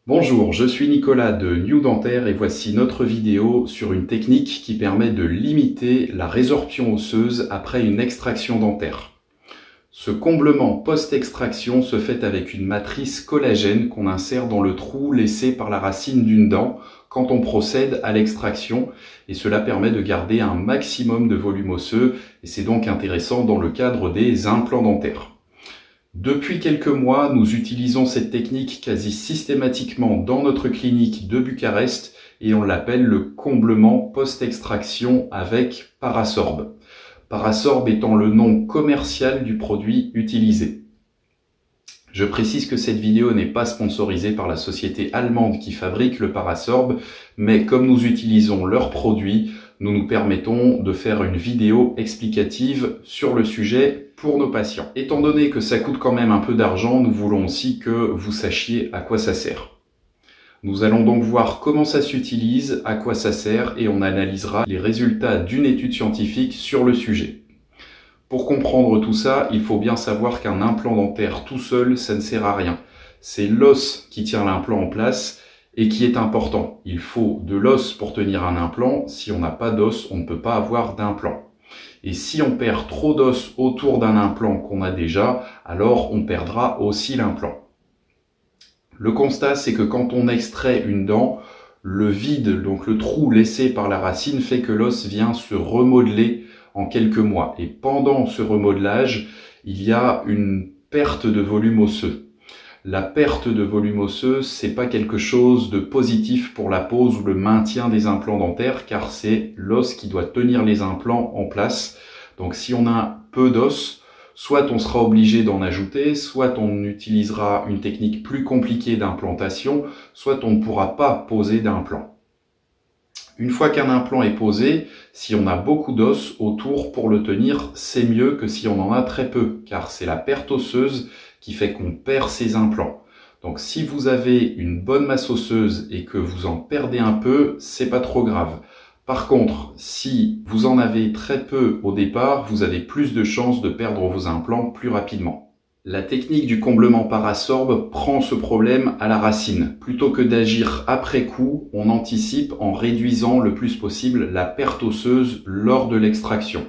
Bonjour, je suis Nicolas de New Dentaire et voici notre vidéo sur une technique qui permet de limiter la résorption osseuse après une extraction dentaire. Ce comblement post-extraction se fait avec une matrice collagène qu'on insère dans le trou laissé par la racine d'une dent quand on procède à l'extraction et cela permet de garder un maximum de volume osseux et c'est donc intéressant dans le cadre des implants dentaires. Depuis quelques mois, nous utilisons cette technique quasi systématiquement dans notre clinique de Bucarest et on l'appelle le comblement post-extraction avec Parasorb. Parasorb étant le nom commercial du produit utilisé. Je précise que cette vidéo n'est pas sponsorisée par la société allemande qui fabrique le Parasorb, mais comme nous utilisons leurs produits, nous permettons de faire une vidéo explicative sur le sujet pour nos patients. Étant donné que ça coûte quand même un peu d'argent, nous voulons aussi que vous sachiez à quoi ça sert. Nous allons donc voir comment ça s'utilise, à quoi ça sert et on analysera les résultats d'une étude scientifique sur le sujet. Pour comprendre tout ça, il faut bien savoir qu'un implant dentaire tout seul, ça ne sert à rien. C'est l'os qui tient l'implant en place et qui est important. Il faut de l'os pour tenir un implant. Si on n'a pas d'os, on ne peut pas avoir d'implant. Et si on perd trop d'os autour d'un implant qu'on a déjà, alors on perdra aussi l'implant. Le constat, c'est que quand on extrait une dent, le vide, donc le trou laissé par la racine, fait que l'os vient se remodeler en quelques mois. Et pendant ce remodelage, il y a une perte de volume osseux. La perte de volume osseux, c'est pas quelque chose de positif pour la pose ou le maintien des implants dentaires, car c'est l'os qui doit tenir les implants en place. Donc si on a peu d'os, soit on sera obligé d'en ajouter, soit on utilisera une technique plus compliquée d'implantation, soit on ne pourra pas poser d'implant. Une fois qu'un implant est posé, si on a beaucoup d'os autour pour le tenir, c'est mieux que si on en a très peu, car c'est la perte osseuse qui fait qu'on perd ses implants. Donc si vous avez une bonne masse osseuse et que vous en perdez un peu, c'est pas trop grave. Par contre, si vous en avez très peu au départ, vous avez plus de chances de perdre vos implants plus rapidement. La technique du comblement Parasorb prend ce problème à la racine. Plutôt que d'agir après coup, on anticipe en réduisant le plus possible la perte osseuse lors de l'extraction.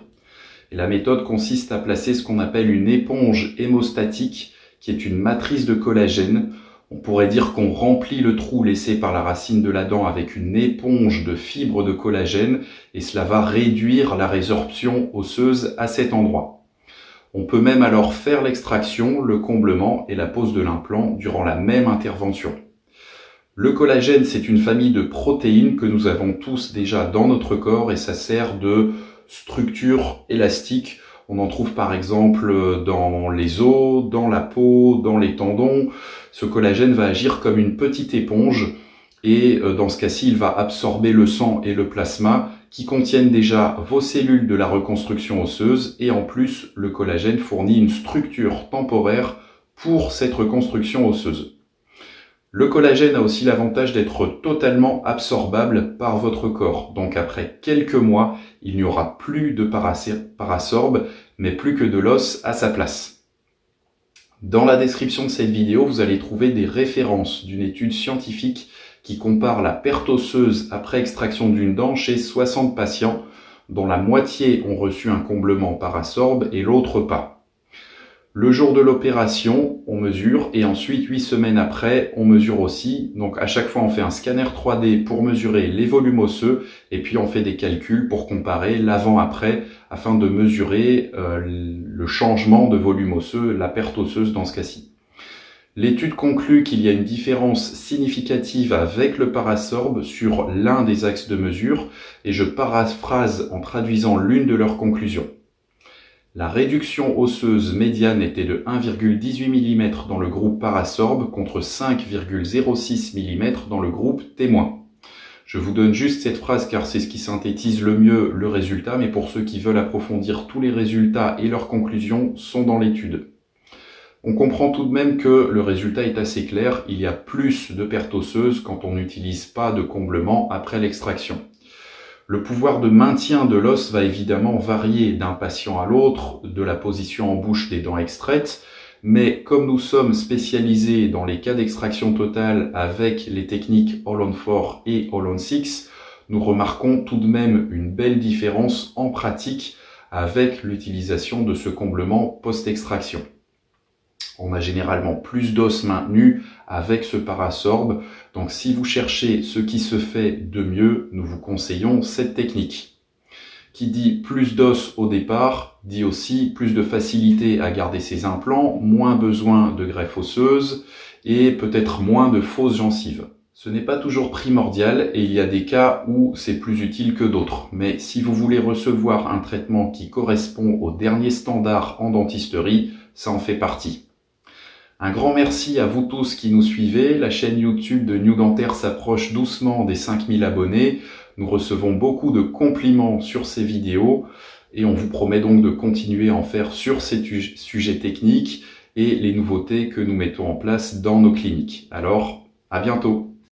Et la méthode consiste à placer ce qu'on appelle une éponge hémostatique, qui est une matrice de collagène. On pourrait dire qu'on remplit le trou laissé par la racine de la dent avec une éponge de fibres de collagène et cela va réduire la résorption osseuse à cet endroit. On peut même alors faire l'extraction, le comblement et la pose de l'implant durant la même intervention. Le collagène, c'est une famille de protéines que nous avons tous déjà dans notre corps et ça sert de structure élastique. On en trouve par exemple dans les os, dans la peau, dans les tendons. Ce collagène va agir comme une petite éponge et dans ce cas-ci, il va absorber le sang et le plasma qui contiennent déjà vos cellules de la reconstruction osseuse et en plus, le collagène fournit une structure temporaire pour cette reconstruction osseuse. Le collagène a aussi l'avantage d'être totalement absorbable par votre corps. Donc après quelques mois, il n'y aura plus de Parasorb, mais plus que de l'os à sa place. Dans la description de cette vidéo, vous allez trouver des références d'une étude scientifique qui compare la perte osseuse après extraction d'une dent chez 60 patients, dont la moitié ont reçu un comblement Parasorb et l'autre pas. Le jour de l'opération, on mesure et ensuite 8 semaines après, on mesure aussi. Donc à chaque fois, on fait un scanner 3D pour mesurer les volumes osseux et puis on fait des calculs pour comparer l'avant-après afin de mesurer le changement de volume osseux, la perte osseuse dans ce cas-ci. L'étude conclut qu'il y a une différence significative avec le Parasorb sur l'un des axes de mesure et je paraphrase en traduisant l'une de leurs conclusions. La réduction osseuse médiane était de 1,18 mm dans le groupe Parasorb contre 5,06 mm dans le groupe témoin. Je vous donne juste cette phrase car c'est ce qui synthétise le mieux le résultat, mais pour ceux qui veulent approfondir tous les résultats et leurs conclusions sont dans l'étude. On comprend tout de même que le résultat est assez clair, il y a plus de perte osseuse quand on n'utilise pas de comblement après l'extraction. Le pouvoir de maintien de l'os va évidemment varier d'un patient à l'autre, de la position en bouche des dents extraites, Mais comme nous sommes spécialisés dans les cas d'extraction totale avec les techniques All-on-4 et All-on-6, nous remarquons tout de même une belle différence en pratique avec l'utilisation de ce comblement post-extraction. On a généralement plus d'os maintenu avec ce parasorbe, donc si vous cherchez ce qui se fait de mieux, nous vous conseillons cette technique. Qui dit plus d'os au départ, dit aussi plus de facilité à garder ses implants, moins besoin de greffe osseuse et peut-être moins de fausses gencives. Ce n'est pas toujours primordial et il y a des cas où c'est plus utile que d'autres. Mais si vous voulez recevoir un traitement qui correspond aux derniers standards en dentisterie, ça en fait partie. Un grand merci à vous tous qui nous suivez. La chaîne YouTube de New Dentaire s'approche doucement des 5000 abonnés. Nous recevons beaucoup de compliments sur ces vidéos et on vous promet donc de continuer à en faire sur ces sujets techniques et les nouveautés que nous mettons en place dans nos cliniques. Alors, à bientôt!